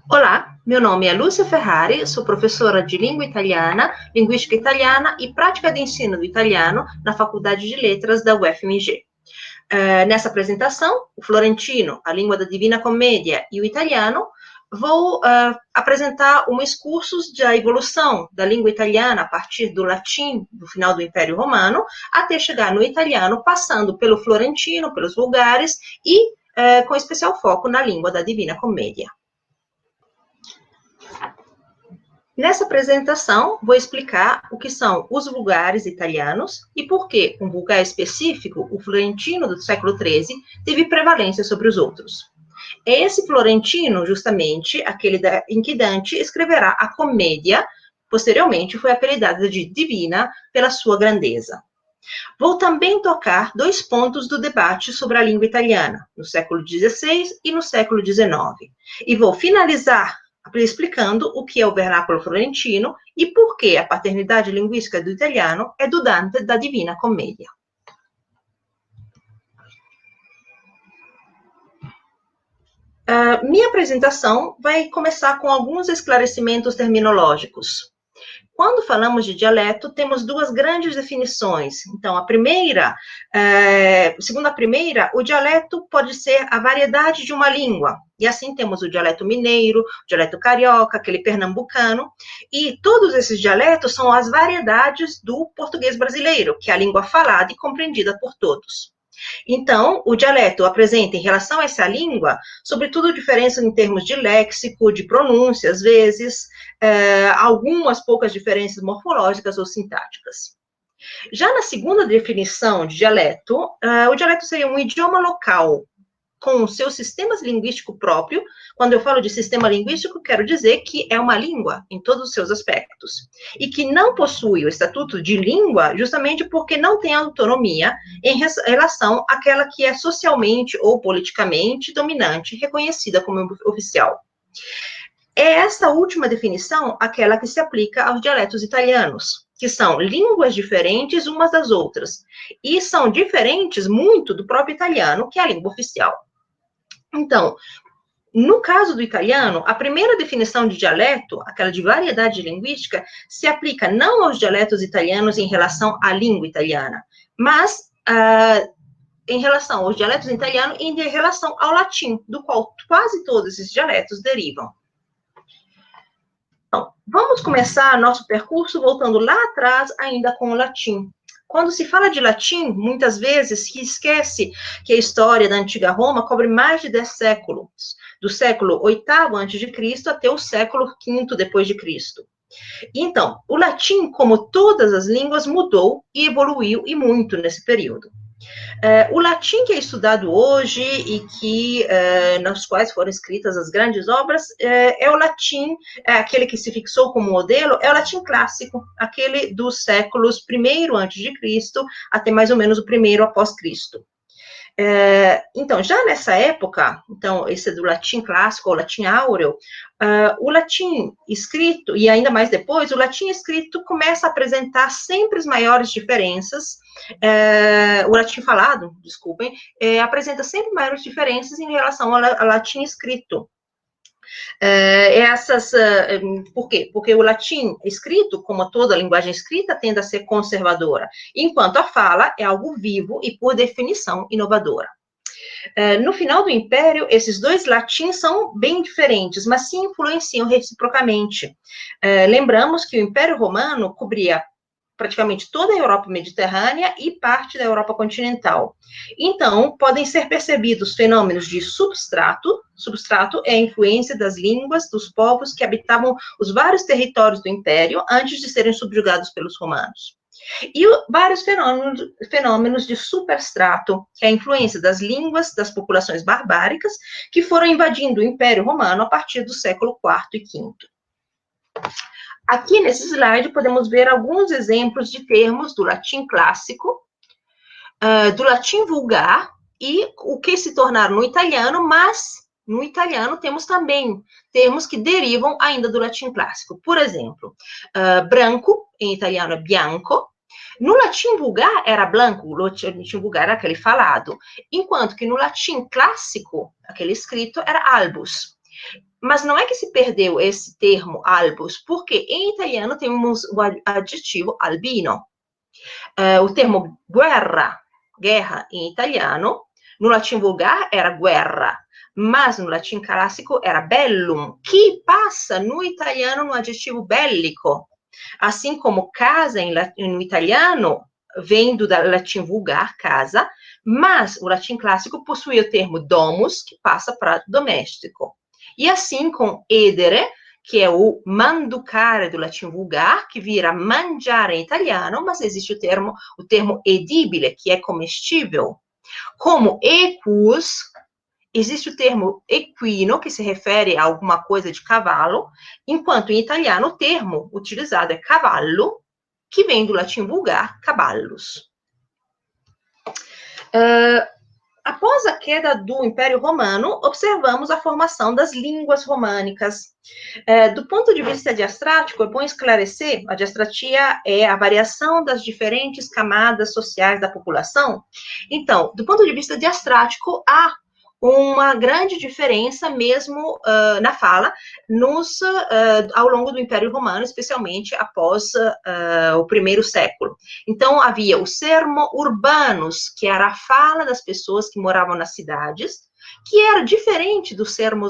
Olá, meu nome é Lúcia Ferrari, sou professora de língua italiana, linguística italiana e prática de ensino do italiano na Faculdade de Letras da UFMG. Nessa apresentação, o florentino, a língua da Divina Comédia e o italiano, vou apresentar uns cursos da evolução da língua italiana a partir do latim, do final do Império Romano, até chegar no italiano, passando pelo florentino, pelos vulgares e com especial foco na língua da Divina Comédia. Nessa apresentação, vou explicar o que são os vulgares italianos e por que um vulgar específico, o florentino do século XIII, teve prevalência sobre os outros. É esse florentino, justamente, aquele em que Dante escreverá a comédia, posteriormente foi apelidada de divina pela sua grandeza. Vou também tocar dois pontos do debate sobre a língua italiana, no século XVI e no século XIX, e vou finalizar explicando o que é o vernáculo florentino e por que a paternidade linguística do italiano é do Dante da Divina Commedia. Minha apresentação vai começar com alguns esclarecimentos terminológicos. Quando falamos de dialeto, temos duas grandes definições. Então, segundo a primeira, o dialeto pode ser a variedade de uma língua. E assim temos o dialeto mineiro, o dialeto carioca, aquele pernambucano. E todos esses dialetos são as variedades do português brasileiro, que é a língua falada e compreendida por todos. Então, o dialeto apresenta, em relação a essa língua, sobretudo diferença em termos de léxico, de pronúncia, às vezes, algumas poucas diferenças morfológicas ou sintáticas. Já na segunda definição de dialeto, o dialeto seria um idioma local, com o seu sistema linguístico próprio. Quando eu falo de sistema linguístico, quero dizer que é uma língua em todos os seus aspectos, e que não possui o estatuto de língua justamente porque não tem autonomia em relação àquela que é socialmente ou politicamente dominante, reconhecida como oficial. É essa última definição aquela que se aplica aos dialetos italianos, que são línguas diferentes umas das outras, e são diferentes muito do próprio italiano, que é a língua oficial. Então, no caso do italiano, a primeira definição de dialeto, aquela de variedade linguística, se aplica não aos dialetos italianos em relação à língua italiana, mas em relação aos dialetos italianos e em relação ao latim, do qual quase todos esses dialetos derivam. Então, vamos começar nosso percurso voltando lá atrás, ainda com o latim. Quando se fala de latim, muitas vezes se esquece que a história da antiga Roma cobre mais de 10 séculos, do século VIII a.C. até o século V depois de Cristo. Então, o latim, como todas as línguas, mudou e evoluiu e muito nesse período. O latim que é estudado hoje e que nas quais foram escritas as grandes obras é o latim, aquele que se fixou como modelo, é o latim clássico, aquele dos séculos I a.C. até mais ou menos o I após Cristo. Então, já nessa época, então, esse é do latim clássico, ou latim áureo, o latim escrito, e ainda mais depois, o latim escrito começa a apresentar sempre as maiores diferenças, o latim falado, desculpem, apresenta sempre maiores diferenças em relação ao latim escrito. Por quê? Porque o latim escrito, como toda linguagem escrita, tende a ser conservadora, enquanto a fala é algo vivo e, por definição, inovadora. No final do Império, esses dois latins são bem diferentes, mas se influenciam reciprocamente. Lembramos que o Império Romano cobria praticamente toda a Europa mediterrânea e parte da Europa continental. Então, podem ser percebidos fenômenos de substrato. Substrato é a influência das línguas dos povos que habitavam os vários territórios do Império antes de serem subjugados pelos romanos. E vários fenômenos de superstrato, que é a influência das línguas das populações barbáricas que foram invadindo o Império Romano a partir do século IV e V. Aqui nesse slide podemos ver alguns exemplos de termos do latim clássico, do latim vulgar e o que se tornaram no italiano, mas no italiano temos também termos que derivam ainda do latim clássico. Por exemplo, branco, em italiano é bianco. No latim vulgar era blanco, o latim vulgar era aquele falado, enquanto que no latim clássico, aquele escrito, era albus. Mas não é que se perdeu esse termo albus, porque em italiano temos o adjetivo albino. O termo guerra em italiano, no latim vulgar era guerra, mas no latim clássico era bellum, que passa no italiano no adjetivo bellico. Assim como casa no italiano vem do latim vulgar, casa, mas o latim clássico possui o termo domus, que passa para doméstico. E assim com edere, que é o manducare do latim vulgar, que vira mangiare em italiano, mas existe o termo edibile, que é comestível. Como equus, existe o termo equino, que se refere a alguma coisa de cavalo, enquanto em italiano o termo utilizado é cavallo, que vem do latim vulgar, cavallus. Após a queda do Império Romano, observamos a formação das línguas românicas. Do ponto de vista diastrático, é bom esclarecer, a diastratia é a variação das diferentes camadas sociais da população. Então, do ponto de vista diastrático, há uma grande diferença mesmo na fala ao longo do Império Romano, especialmente após o primeiro século. Então, havia o sermo urbanos, que era a fala das pessoas que moravam nas cidades, que era diferente do sermo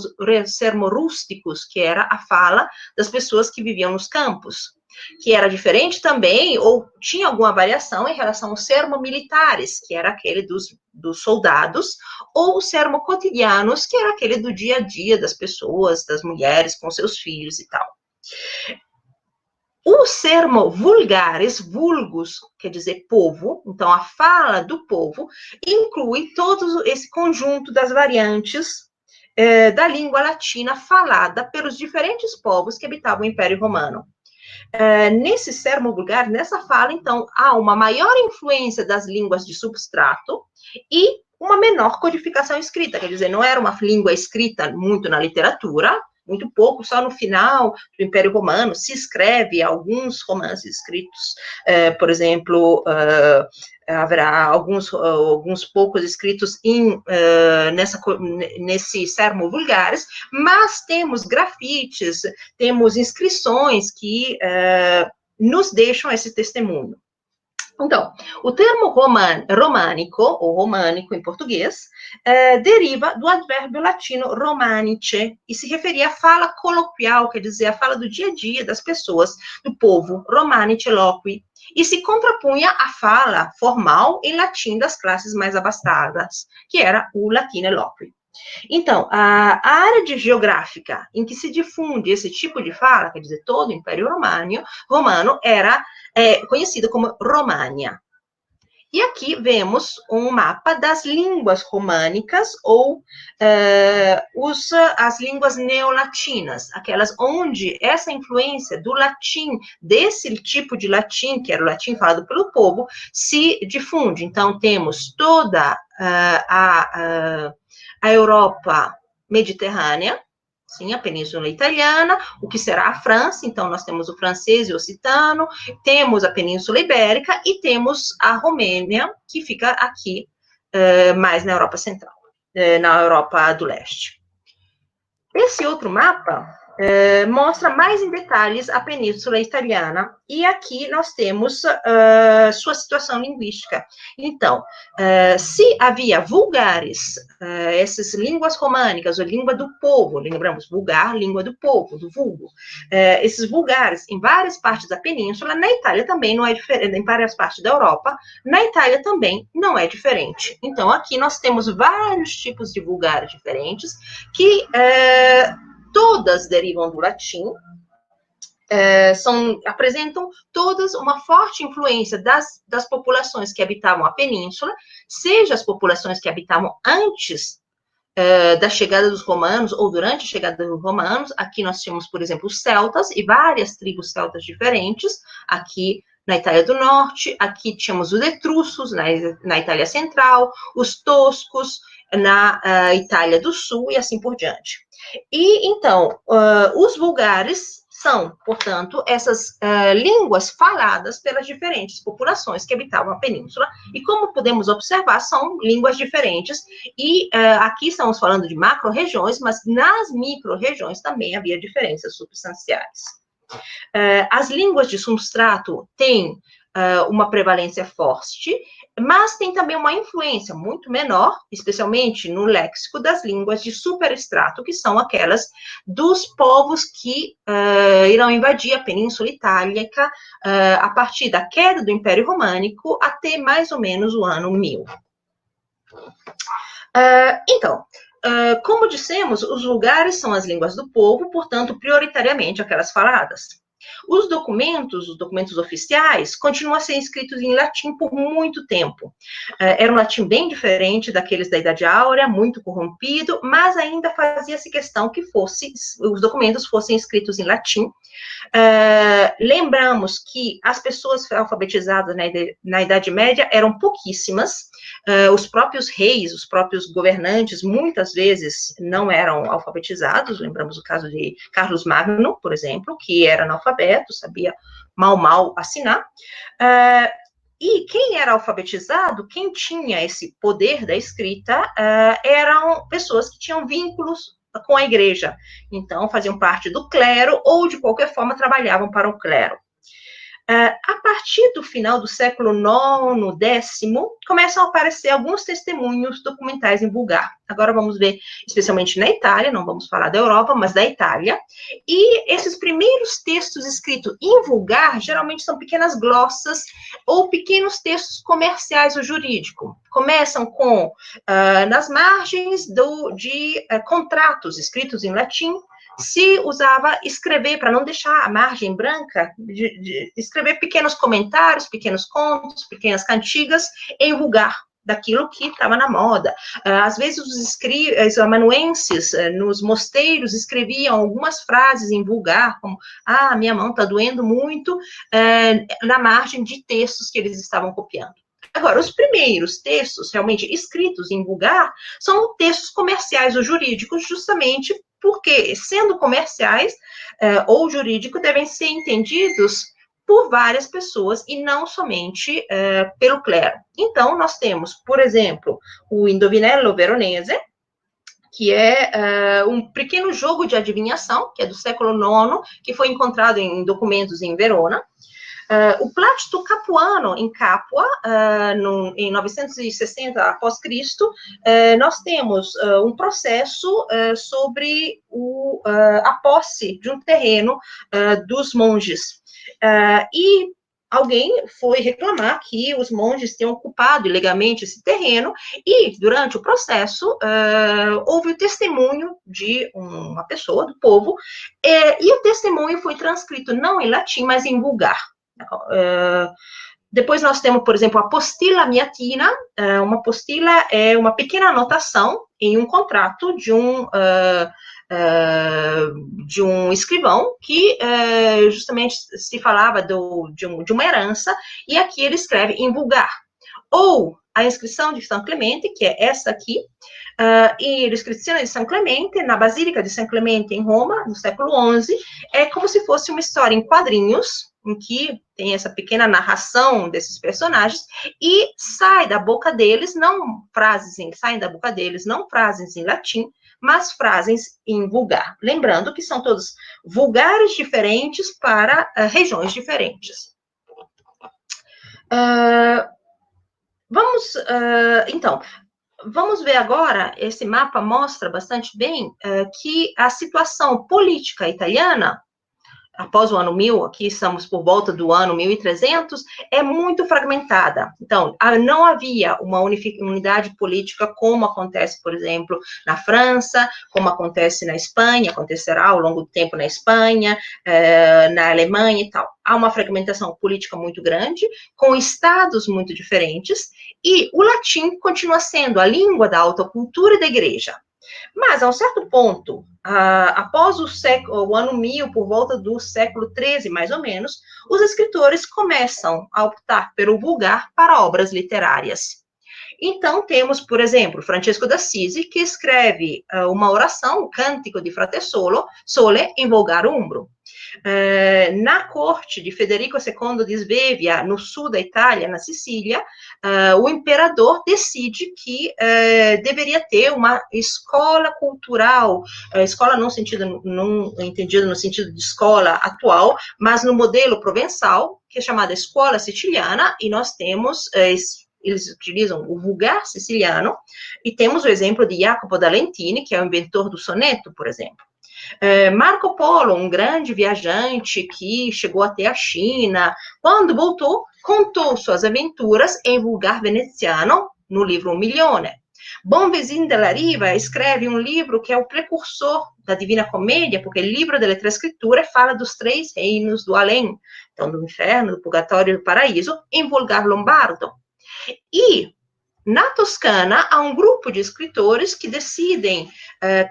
rústicos, que era a fala das pessoas que viviam nos campos, que era diferente também, ou tinha alguma variação em relação ao sermo militares, que era aquele dos soldados, ou o sermo cotidianos, que era aquele do dia a dia das pessoas, das mulheres com seus filhos e tal. O sermo vulgares, vulgus, quer dizer povo, então a fala do povo, inclui todo esse conjunto das variantes da língua latina falada pelos diferentes povos que habitavam o Império Romano. Nesse sermo vulgar, nessa fala, então, há uma maior influência das línguas de substrato e uma menor codificação escrita, quer dizer, não era uma língua escrita muito na literatura, muito pouco, só no final do Império Romano se escreve alguns romances escritos, por exemplo, haverá alguns poucos escritos nesse sermo vulgares, mas temos grafites, temos inscrições que nos deixam esse testemunho. Então, o termo românico, ou românico em português, deriva do advérbio latino romanice, e se referia à fala coloquial, quer dizer, a fala do dia a dia das pessoas, do povo, romanice loqui, e se contrapunha à fala formal em latim das classes mais abastadas, que era o latino eloqui. Então, a área geográfica em que se difunde esse tipo de fala, quer dizer, todo o Império Romano era conhecida como România. E aqui vemos um mapa das línguas românicas ou as línguas neolatinas, aquelas onde essa influência do latim, desse tipo de latim, que era o latim falado pelo povo, se difunde. Então, temos toda a Europa mediterrânea, sim, a Península Italiana, o que será a França, então nós temos o francês e o occitano, temos a Península Ibérica e temos a Romênia, que fica aqui mais na Europa Central, na Europa do Leste. Esse outro mapa mostra mais em detalhes a Península Italiana, e aqui nós temos sua situação linguística. Então, se havia vulgares, essas línguas românicas, ou língua do povo, lembramos, vulgar, língua do povo, do vulgo, esses vulgares em várias partes da península, na Itália também não é diferente, em várias partes da Europa, na Itália também não é diferente. Então, aqui nós temos vários tipos de vulgares diferentes, que todas derivam do latim, apresentam todas uma forte influência das populações que habitavam a península, seja as populações que habitavam antes da chegada dos romanos ou durante a chegada dos romanos. Aqui nós tínhamos, por exemplo, os celtas e várias tribos celtas diferentes, aqui na Itália do Norte, aqui tínhamos os etruscos na Itália Central, os toscos na Itália do Sul e assim por diante. E, então, os vulgares são, portanto, essas línguas faladas pelas diferentes populações que habitavam a península, e como podemos observar, são línguas diferentes, e aqui estamos falando de macro-regiões, mas nas micro-regiões também havia diferenças substanciais. As línguas de substrato têm uma prevalência forte, mas tem também uma influência muito menor, especialmente no léxico das línguas de superestrato, que são aquelas dos povos que irão invadir a Península Itálica a partir da queda do Império Românico até mais ou menos o ano 1000. Então, como dissemos, os lugares são as línguas do povo, portanto, prioritariamente aquelas faladas. Os documentos oficiais, continuam a ser escritos em latim por muito tempo. Era um latim bem diferente daqueles da Idade Áurea, muito corrompido, mas ainda fazia-se questão que os documentos fossem escritos em latim. Lembramos que as pessoas alfabetizadas na Idade Média eram pouquíssimas. Os próprios reis, os próprios governantes, muitas vezes não eram alfabetizados. Lembramos o caso de Carlos Magno, por exemplo, que era analfabeto, sabia mal assinar. E quem era alfabetizado, quem tinha esse poder da escrita, eram pessoas que tinham vínculos com a igreja. Então, faziam parte do clero ou, de qualquer forma, trabalhavam para o clero. A partir do final do século IX, X, começam a aparecer alguns testemunhos documentais em vulgar. Agora vamos ver, especialmente na Itália, não vamos falar da Europa, mas da Itália. E esses primeiros textos escritos em vulgar, geralmente são pequenas glossas ou pequenos textos comerciais ou jurídicos. Começam com, nas margens de contratos escritos em latim, se usava escrever, para não deixar a margem branca, de escrever pequenos comentários, pequenos contos, pequenas cantigas em vulgar, daquilo que estava na moda. Às vezes os amanuenses nos mosteiros escreviam algumas frases em vulgar, como, minha mão está doendo muito, na margem de textos que eles estavam copiando. Agora, os primeiros textos realmente escritos em vulgar são textos comerciais ou jurídicos, justamente porque, sendo comerciais ou jurídicos, devem ser entendidos por várias pessoas e não somente pelo clero. Então, nós temos, por exemplo, o Indovinello Veronese, que é um pequeno jogo de adivinhação, que é do século IX, que foi encontrado em documentos em Verona. O Plácido Capuano, em Capua, em 960 após Cristo, nós temos um processo sobre a posse de um terreno dos monges. E alguém foi reclamar que os monges tinham ocupado ilegalmente esse terreno, e durante o processo houve o testemunho de uma pessoa do povo, e o testemunho foi transcrito não em latim, mas em vulgar. Depois nós temos, por exemplo, a postila miatina. Uma postila é uma pequena anotação em um contrato de um escrivão que justamente se falava de uma herança, e aqui ele escreve em vulgar. Ou a inscrição de São Clemente, que é essa aqui, e a inscrição de São Clemente, na Basílica de São Clemente, em Roma, no século XI, é como se fosse uma história em quadrinhos, em que tem essa pequena narração desses personagens, e saem da boca deles, não frases em latim, mas frases em vulgar. Lembrando que são todos vulgares diferentes para regiões diferentes. Vamos ver agora, esse mapa mostra bastante bem que a situação política italiana, após o ano 1000, aqui estamos por volta do ano 1300, é muito fragmentada. Então, não havia uma unidade política como acontece, por exemplo, na França, como acontece na Espanha, acontecerá ao longo do tempo na Espanha, na Alemanha e tal. Há uma fragmentação política muito grande, com estados muito diferentes, e o latim continua sendo a língua da alta cultura e da igreja. Mas, a um certo ponto, após o ano 1000, por volta do século XIII, mais ou menos, os escritores começam a optar pelo vulgar para obras literárias. Então, temos, por exemplo, Francesco d'Assisi, que escreve uma oração, o Cântico di Frate Sole, em volgar umbro. Na corte de Federico II di Svevia, no sul da Itália, na Sicília, o imperador decide que deveria ter uma escola cultural, escola não entendida no sentido de escola atual, mas no modelo provençal, que é chamada Escola Siciliana, e nós temos eles utilizam o vulgar siciliano, e temos o exemplo de Jacopo da Lentini, que é o inventor do soneto, por exemplo. Marco Polo, um grande viajante que chegou até a China, quando voltou, contou suas aventuras em vulgar veneziano no livro Un Milione. Bonvesin della Riva escreve um livro que é o precursor da Divina Comédia, porque o livro delle Tre Scritture fala dos 3 reinos do além, então do inferno, do purgatório e do paraíso, em vulgar lombardo. E na Toscana, há um grupo de escritores que decidem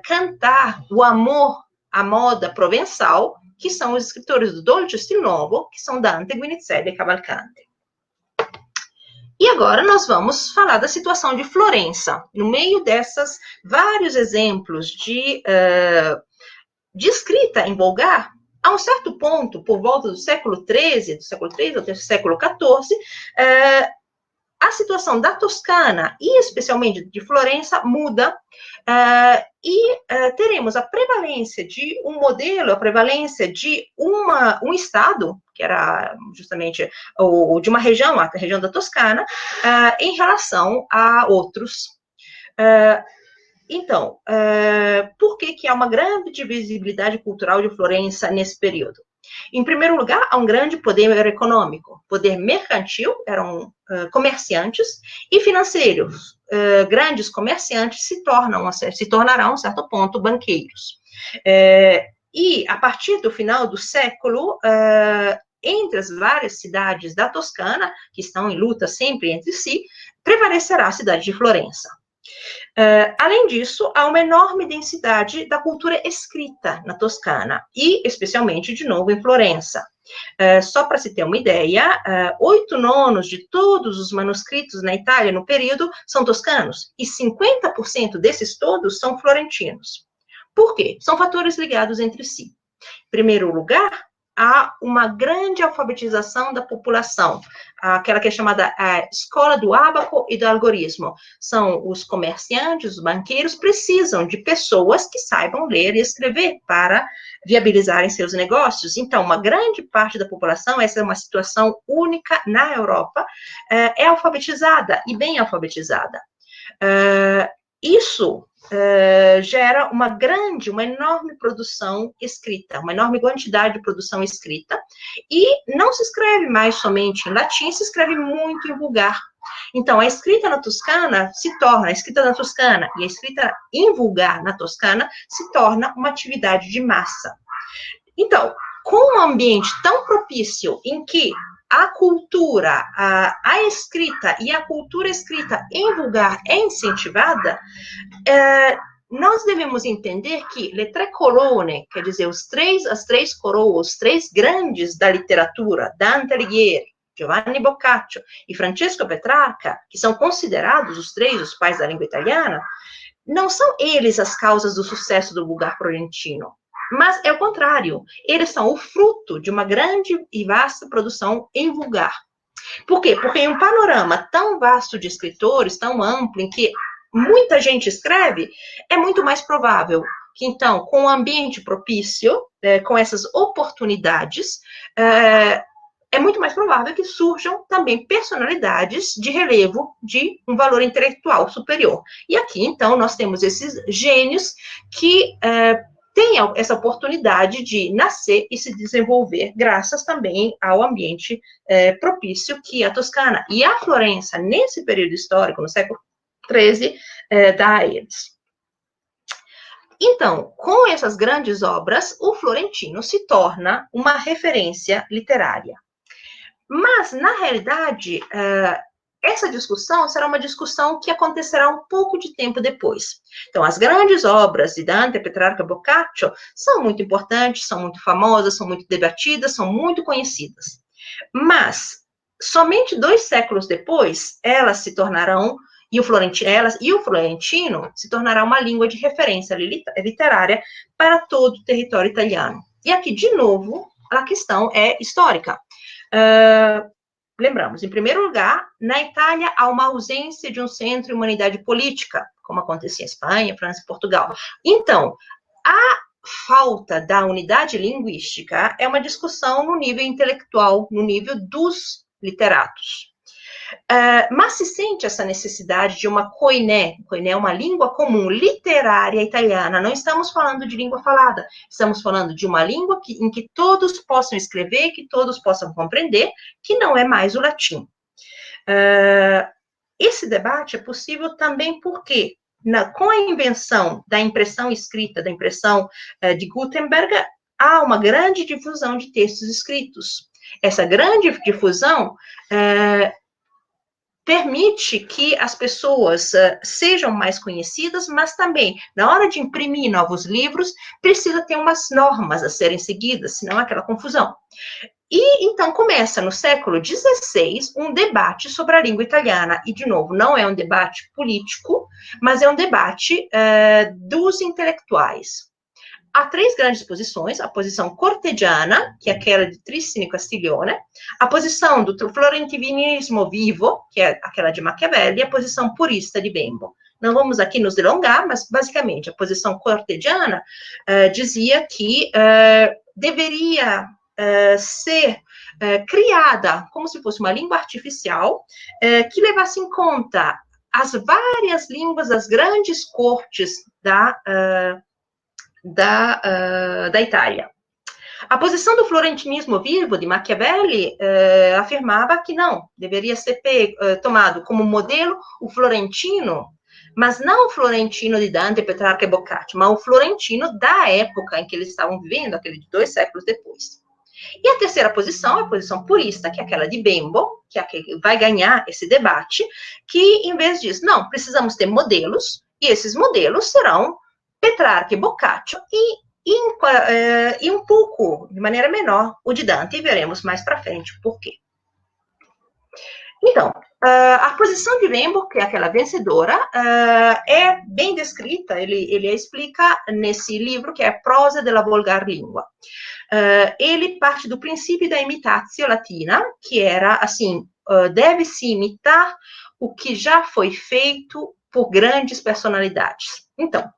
cantar o amor à moda provençal, que são os escritores do Dolce Stil Novo, que são Dante, Guinizelli e Cavalcanti. E agora nós vamos falar da situação de Florença. No meio dessas vários exemplos de escrita em vulgar, a um certo ponto, por volta do século XIII ou do século XIV, a situação da Toscana, e especialmente de Florença, muda, teremos a prevalência de um modelo, a prevalência de um estado, que era justamente de uma região, a região da Toscana, em relação a outros. Então, por que há uma grande divisibilidade cultural de Florença nesse período? Em primeiro lugar, há um grande poder econômico, poder mercantil, eram comerciantes, e financeiros, grandes comerciantes se tornarão, a um certo ponto, banqueiros. E, a partir do final do século, entre as várias cidades da Toscana, que estão em luta sempre entre si, prevalecerá a cidade de Florença. Além disso, há uma enorme densidade da cultura escrita na Toscana, e especialmente, de novo, em Florença. Só para se ter uma ideia, 8/9 de todos os manuscritos na Itália no período são toscanos, e 50% desses todos são florentinos. Por quê? São fatores ligados entre si. Em primeiro lugar, há uma grande alfabetização da população, aquela que é chamada escola do ábaco e do algorismo. São os comerciantes, os banqueiros, precisam de pessoas que saibam ler e escrever para viabilizarem seus negócios. Então, uma grande parte da população, essa é uma situação única na Europa, é alfabetizada, e bem alfabetizada. Isso gera uma enorme produção escrita, uma enorme quantidade de produção escrita, e não se escreve mais somente em latim, se escreve muito em vulgar. Então, a escrita na Toscana a escrita na Toscana e a escrita em vulgar na Toscana se torna uma atividade de massa. Então, com um ambiente tão propício em que a cultura, a escrita e a cultura escrita em vulgar é incentivada, nós devemos entender que le tre colonne, quer dizer, as três coroas, os 3 grandes da literatura, Dante Alighieri, Giovanni Boccaccio e Francesco Petrarca, que são considerados os 3 os pais da língua italiana, não são eles as causas do sucesso do vulgar florentino, mas é o contrário, eles são o fruto de uma grande e vasta produção em vulgar. Por quê? Porque em um panorama tão vasto de escritores, tão amplo, em que muita gente escreve, é muito mais provável que, então, com um ambiente propício, com essas oportunidades, é muito mais provável que surjam também personalidades de relevo de um valor intelectual superior. E aqui, então, nós temos esses gênios que têm essa oportunidade de nascer e se desenvolver, graças também ao ambiente propício que a Toscana e a Florença, nesse período histórico, no século XIII, dá a eles. Então, com essas grandes obras, o florentino se torna uma referência literária. Mas, na realidade, essa discussão será uma discussão que acontecerá um pouco de tempo depois. Então, as grandes obras de Dante, Petrarca e Boccaccio são muito importantes, são muito famosas, são muito debatidas, são muito conhecidas. Mas, somente 2 séculos depois, elas se tornarão, e o florentino se tornará uma língua de referência literária para todo o território italiano. E aqui, de novo, a questão é histórica. Lembramos, em primeiro lugar, na Itália há uma ausência de um centro de humanidade política, como acontecia em Espanha, França e Portugal. Então, a falta da unidade linguística é uma discussão no nível intelectual, no nível dos literatos. Mas se sente essa necessidade de uma koiné é uma língua comum literária italiana, não estamos falando de língua falada, estamos falando de uma língua em que todos possam escrever, que todos possam compreender, que não é mais o latim. Esse debate é possível também porque, com a invenção da impressão escrita, da impressão de Gutenberg, há uma grande difusão de textos escritos. Essa grande difusão permite que as pessoas sejam mais conhecidas, mas também, na hora de imprimir novos livros, precisa ter umas normas a serem seguidas, senão há aquela confusão. E, então, começa no século XVI um debate sobre a língua italiana, e, de novo, não é um debate político, mas é um debate dos intelectuais. Há três grandes posições: a posição cortegiana, que é aquela de Trissine Castiglione, a posição do florentinismo vivo, que é aquela de Maquiavelli, e a posição purista de Bembo. Não vamos aqui nos delongar, mas, basicamente, a posição cortegiana dizia que deveria ser criada como se fosse uma língua artificial que levasse em conta as várias línguas das grandes cortes da Itália. A posição do florentinismo vivo, de Machiavelli, afirmava que não, deveria ser tomado como modelo o florentino, mas não o florentino de Dante, Petrarca e Boccaccio, mas o florentino da época em que eles estavam vivendo, aquele de 2 séculos depois. E a terceira posição é a posição purista, que é aquela de Bembo, que é a que vai ganhar esse debate, que, em vez disso, não, precisamos ter modelos, e esses modelos serão Petrarca e Boccaccio, e um pouco, de maneira menor, o de Dante, e veremos mais para frente por quê. Então, a posição de Bembo, que é aquela vencedora, é bem descrita, ele explica nesse livro, que é Prosa della Volgar Lingua. Ele parte do princípio da imitatio latina, que era, assim, deve-se imitar o que já foi feito por grandes personalidades. Então,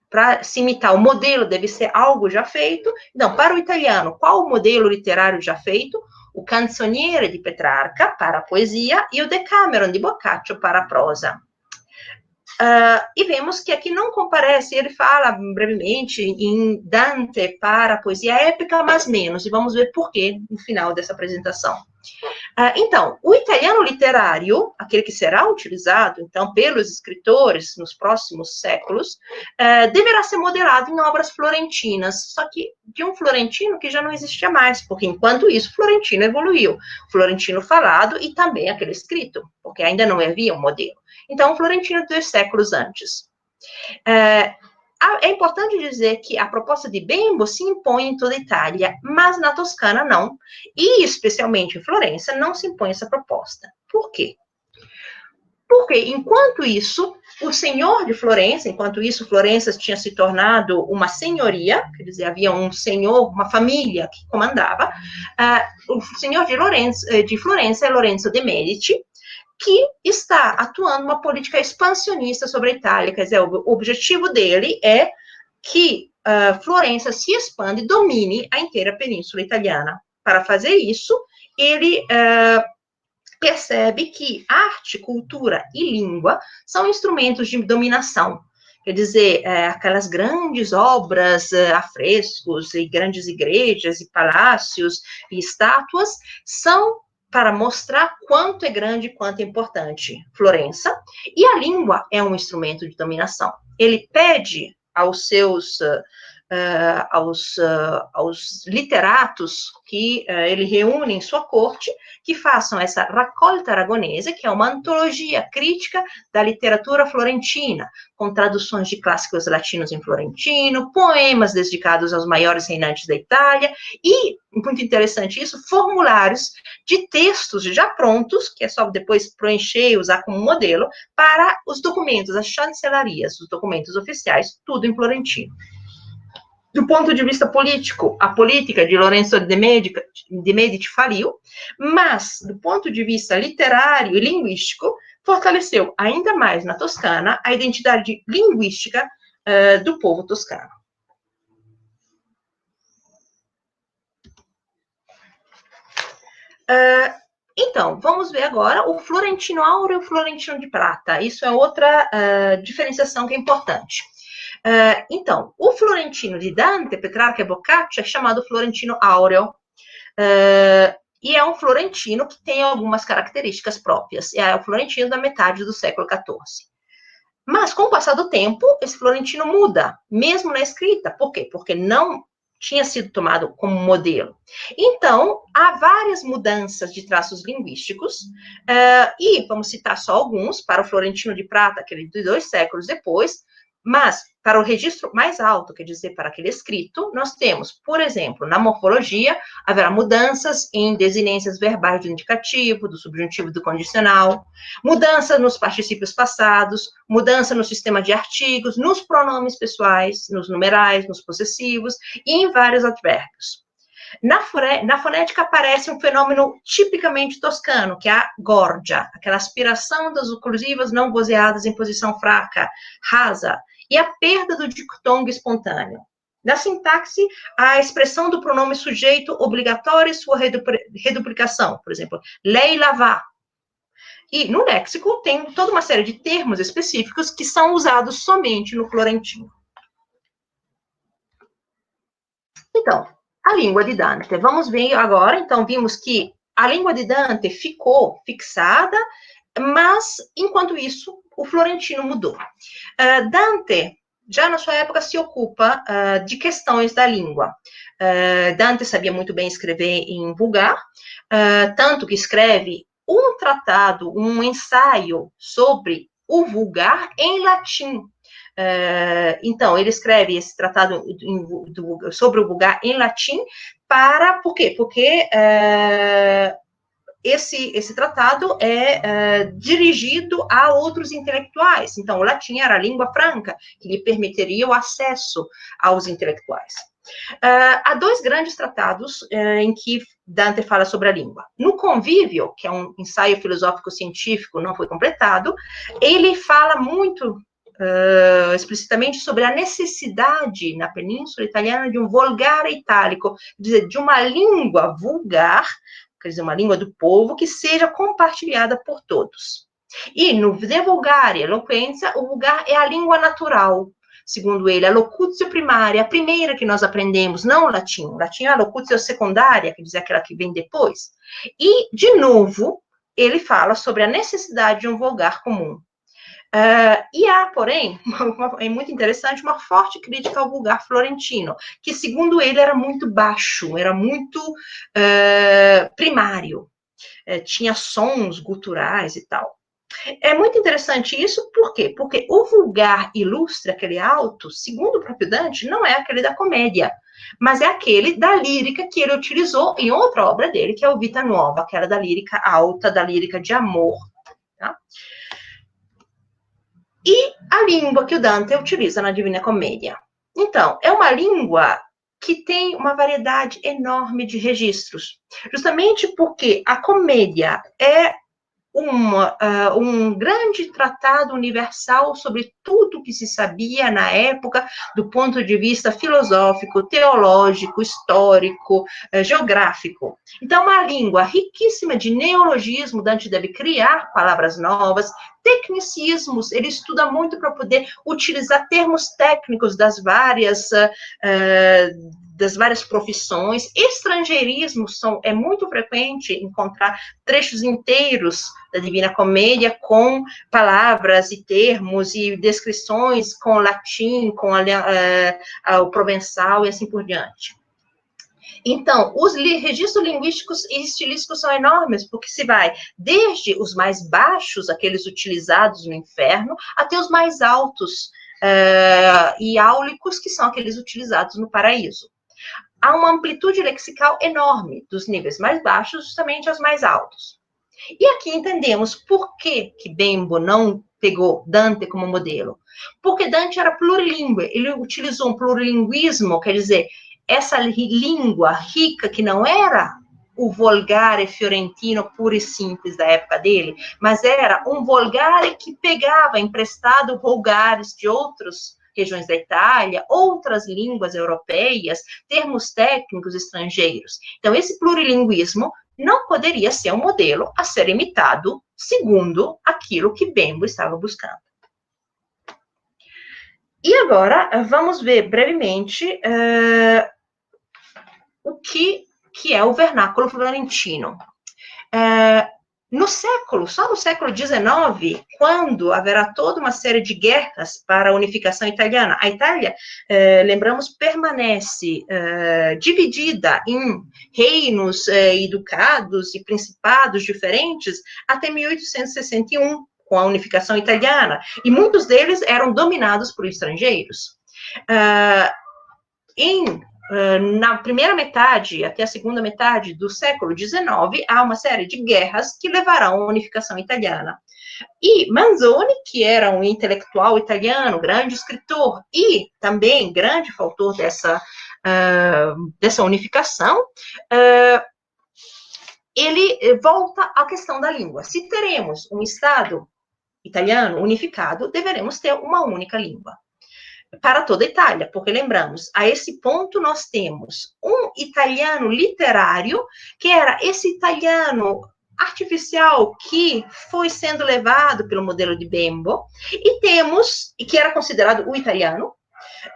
para se imitar o modelo, deve ser algo já feito. Então, para o italiano, qual o modelo literário já feito? O Canzoniere de Petrarca, para a poesia, e o Decameron de Boccaccio, para a prosa. E vemos que aqui não comparece, ele fala brevemente em Dante para a poesia épica, mas menos, e vamos ver por quê no final dessa apresentação. Então, o italiano literário, aquele que será utilizado, então, pelos escritores nos próximos séculos, deverá ser modelado em obras florentinas, só que de um florentino que já não existia mais, porque, enquanto isso, o florentino evoluiu. O florentino falado e também aquele escrito, porque ainda não havia um modelo. Então, o florentino de 2 séculos antes. É importante dizer que a proposta de Bembo se impõe em toda a Itália, mas na Toscana não, e especialmente em Florença não se impõe essa proposta. Por quê? Porque, enquanto isso, o senhor de Florença, enquanto isso, Florença tinha se tornado uma senhoria, quer dizer, havia um senhor, uma família que comandava, o senhor de Florença é Lorenzo de Medici, que está atuando uma política expansionista sobre a Itália, quer dizer, o objetivo dele é que Florença se expanda e domine a inteira península italiana. Para fazer isso, ele percebe que arte, cultura e língua são instrumentos de dominação. Quer dizer, aquelas grandes obras, afrescos, e grandes igrejas, e palácios, e estátuas, são para mostrar quanto é grande e quanto é importante Florença, e a língua é um instrumento de dominação. Ele pede aos seus aos literatos que ele reúne em sua corte, que façam essa raccolta aragonese, que é uma antologia crítica da literatura florentina, com traduções de clássicos latinos em florentino, poemas dedicados aos maiores reinantes da Itália, e, muito interessante isso, formulários de textos já prontos, que é só depois preencher e usar como modelo, para os documentos, as chancelarias, os documentos oficiais, tudo em florentino. Do ponto de vista político, a política de Lorenzo de Medici faliu, mas, do ponto de vista literário e linguístico, fortaleceu ainda mais na Toscana a identidade linguística do povo toscano. Então, vamos ver agora o Florentino Áureo e o Florentino de Prata. Isso é outra diferenciação que é importante. Então, o Florentino de Dante, Petrarca e Boccaccio é chamado Florentino Áureo. E é um florentino que tem algumas características próprias. É o florentino da metade do século XIV. Mas, com o passar do tempo, esse florentino muda, mesmo na escrita. Por quê? Porque não tinha sido tomado como modelo. Então, há várias mudanças de traços linguísticos, e vamos citar só alguns, para o Florentino de Prata, aquele de 2 séculos depois, mas, para o registro mais alto, quer dizer, para aquele escrito, nós temos, por exemplo, na morfologia, haverá mudanças em desinências verbais do indicativo, do subjuntivo e do condicional, mudança nos particípios passados, mudança no sistema de artigos, nos pronomes pessoais, nos numerais, nos possessivos e em vários advérbios. Na fonética aparece um fenômeno tipicamente toscano, que é a gorgia, aquela aspiração das oclusivas não vozeadas em posição fraca, rasa, e a perda do dictongo espontâneo. Na sintaxe, a expressão do pronome sujeito obrigatório e sua reduplicação, por exemplo, lei lavar. E no léxico tem toda uma série de termos específicos que são usados somente no florentino. Então, a língua de Dante. Vamos ver agora, então, vimos que a língua de Dante ficou fixada, mas, enquanto isso, o florentino mudou. Dante, já na sua época, se ocupa de questões da língua. Dante sabia muito bem escrever em vulgar, tanto que escreve um tratado, um ensaio sobre o vulgar em latim. Então, ele escreve esse tratado sobre o vulgar em latim por quê? Porque esse tratado é dirigido a outros intelectuais. Então, o latim era a língua franca, que lhe permitiria o acesso aos intelectuais. Há 2 grandes tratados em que Dante fala sobre a língua. No Convívio, que é um ensaio filosófico-científico, não foi completado, ele fala muito explicitamente sobre a necessidade na Península Italiana de um volgare itálico, quer dizer, de uma língua vulgar, quer dizer, uma língua do povo que seja compartilhada por todos. E no De Vulgare Eloquentia, o vulgar é a língua natural, segundo ele, a locutio primária, a primeira que nós aprendemos, não o latim. O latim é a locutio secundária, quer dizer, aquela que vem depois. E, de novo, ele fala sobre a necessidade de um vulgar comum. E há, porém, é muito interessante, uma forte crítica ao vulgar florentino, que, segundo ele, era muito baixo, era muito primário, tinha sons guturais e tal. É muito interessante isso, por quê? Porque o vulgar ilustre, aquele alto, segundo o próprio Dante, não é aquele da comédia, mas é aquele da lírica que ele utilizou em outra obra dele, que é o Vita Nuova, que era da lírica alta, da lírica de amor, tá? E a língua que o Dante utiliza na Divina Comédia. Então, é uma língua que tem uma variedade enorme de registros, justamente porque a comédia é um grande tratado universal sobre tudo que se sabia na época, do ponto de vista filosófico, teológico, histórico, geográfico. Então, uma língua riquíssima de neologismo, Dante deve criar palavras novas, tecnicismos, ele estuda muito para poder utilizar termos técnicos das várias profissões. Estrangeirismo é muito frequente encontrar trechos inteiros da Divina Comédia com palavras e termos e descrições com o latim, com o provençal e assim por diante. Então, os registros linguísticos e estilísticos são enormes, porque se vai desde os mais baixos, aqueles utilizados no inferno, até os mais altos e áulicos, que são aqueles utilizados no paraíso. Há uma amplitude lexical enorme, dos níveis mais baixos justamente aos mais altos. E aqui entendemos por que Bembo não pegou Dante como modelo? Porque Dante era plurilingüe, ele utilizou um plurilinguismo, quer dizer, essa língua rica que não era o volgare fiorentino puro e simples da época dele, mas era um volgare que pegava emprestado vulgares de outras regiões da Itália, outras línguas europeias, termos técnicos estrangeiros. Então, esse plurilinguismo não poderia ser um modelo a ser imitado segundo aquilo que Bembo estava buscando. E agora, vamos ver brevemente o que é o vernáculo florentino. Só no século XIX, quando haverá toda uma série de guerras para a unificação italiana, a Itália, lembramos, permanece dividida em reinos e ducados e principados diferentes até 1861, com a unificação italiana, e muitos deles eram dominados por estrangeiros. Na primeira metade até a segunda metade do século XIX, há uma série de guerras que levarão à unificação italiana. E Manzoni, que era um intelectual italiano, grande escritor e também grande autor dessa unificação, ele volta à questão da língua. Se teremos um Estado italiano unificado, deveremos ter uma única língua para toda a Itália, porque lembramos, a esse ponto nós temos um italiano literário, que era esse italiano artificial que foi sendo levado pelo modelo de Bembo, e que era considerado o italiano,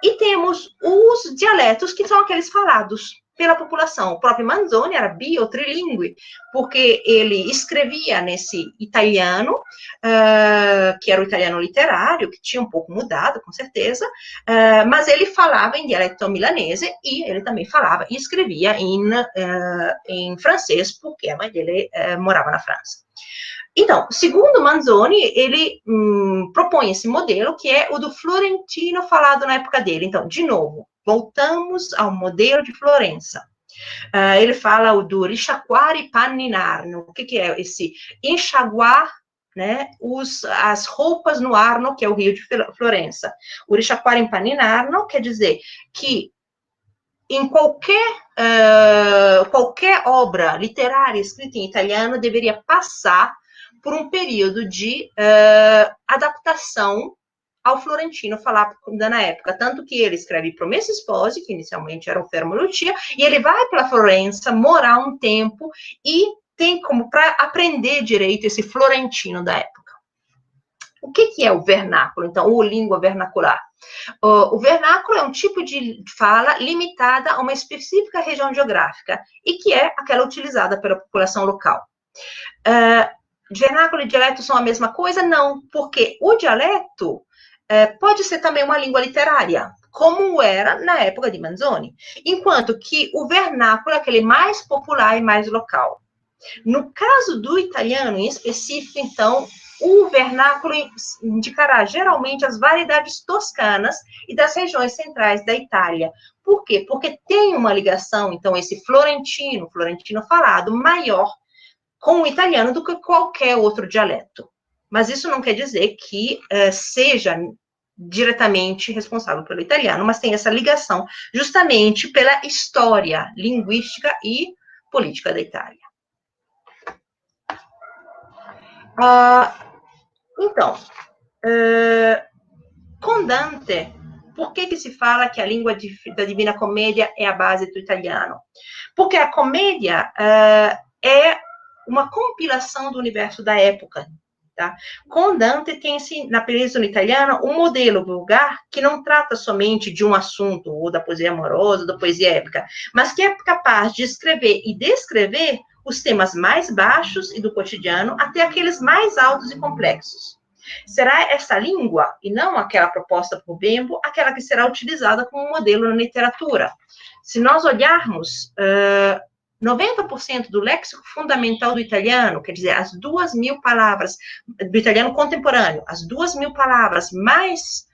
e temos os dialetos, que são aqueles falados pela população. O próprio Manzoni era bi ou trilingue, porque ele escrevia nesse italiano, que era o italiano literário, que tinha um pouco mudado, com certeza, mas ele falava em dialeto milanese, e ele também falava e escrevia em francês, porque a mãe dele morava na França. Então, segundo Manzoni, ele propõe esse modelo, que é o do florentino falado na época dele. Então, de novo, voltamos ao modelo de Florença. Ele fala o do risciacquare i panni in Arno. O que é esse enxaguar, né, as roupas no Arno, que é o rio de Florença? O risciacquare i panni in Arno quer dizer que em qualquer obra literária escrita em italiano deveria passar por um período de adaptação ao florentino falar na época, tanto que ele escreve Promessi Sposi, que inicialmente era o Fermo Lucia, e ele vai para Florença morar um tempo e tem como para aprender direito esse florentino da época. O que é o vernáculo, então, ou língua vernacular? O vernáculo é um tipo de fala limitada a uma específica região geográfica e que é aquela utilizada pela população local. Vernáculo e dialeto são a mesma coisa? Não, porque o dialeto pode ser também uma língua literária, como era na época de Manzoni, enquanto que o vernáculo é aquele mais popular e mais local. No caso do italiano, em específico, então, o vernáculo indicará geralmente as variedades toscanas e das regiões centrais da Itália. Por quê? Porque tem uma ligação, então, esse florentino falado, maior com o italiano do que qualquer outro dialeto. Mas isso não quer dizer que seja diretamente responsável pelo italiano, mas tem essa ligação justamente pela história linguística e política da Itália. Então, com Dante, por que se fala que a língua da Divina Comédia é a base do italiano? Porque a comédia é uma compilação do universo da época. Tá? Com Dante tem-se, na Península Italiana, um modelo vulgar que não trata somente de um assunto, ou da poesia amorosa, ou da poesia épica, mas que é capaz de escrever e descrever os temas mais baixos e do cotidiano até aqueles mais altos e complexos. Será essa língua, e não aquela proposta por Bembo, aquela que será utilizada como modelo na literatura. Se nós olharmos 90% do léxico fundamental do italiano, quer dizer, as 2.000 palavras do italiano contemporâneo, as 2.000 palavras mais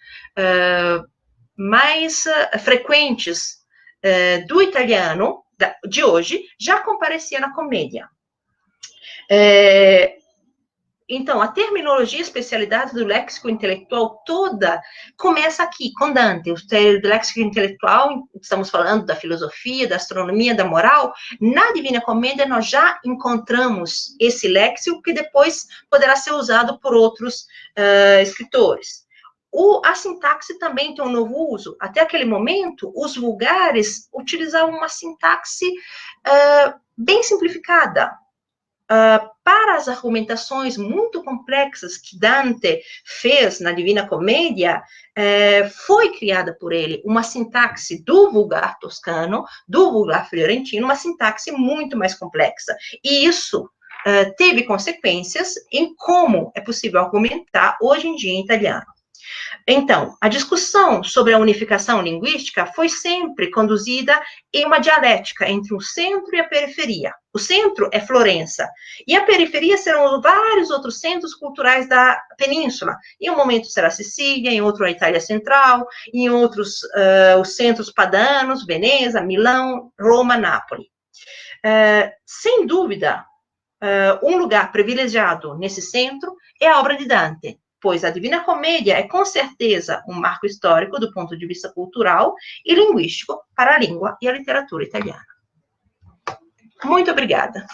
frequentes do italiano de hoje, já comparecia na comédia. Então, a terminologia e especialidade do léxico intelectual toda começa aqui, com Dante. O léxico intelectual, estamos falando da filosofia, da astronomia, da moral. Na Divina Comédia, nós já encontramos esse léxico que depois poderá ser usado por outros escritores. A sintaxe também tem um novo uso. Até aquele momento, os vulgares utilizavam uma sintaxe bem simplificada. Para as argumentações muito complexas que Dante fez na Divina Comédia, foi criada por ele uma sintaxe do vulgar toscano, do vulgar fiorentino, uma sintaxe muito mais complexa. E isso teve consequências em como é possível argumentar hoje em dia em italiano. Então, a discussão sobre a unificação linguística foi sempre conduzida em uma dialética entre o centro e a periferia. O centro é Florença, e a periferia serão vários outros centros culturais da península. Em um momento será Sicília, em outro a Itália Central, em outros os centros padanos, Veneza, Milão, Roma, Nápoles. Sem dúvida, um lugar privilegiado nesse centro é a obra de Dante, pois a Divina Comédia é, com certeza, um marco histórico do ponto de vista cultural e linguístico para a língua e a literatura italiana. Muito obrigada.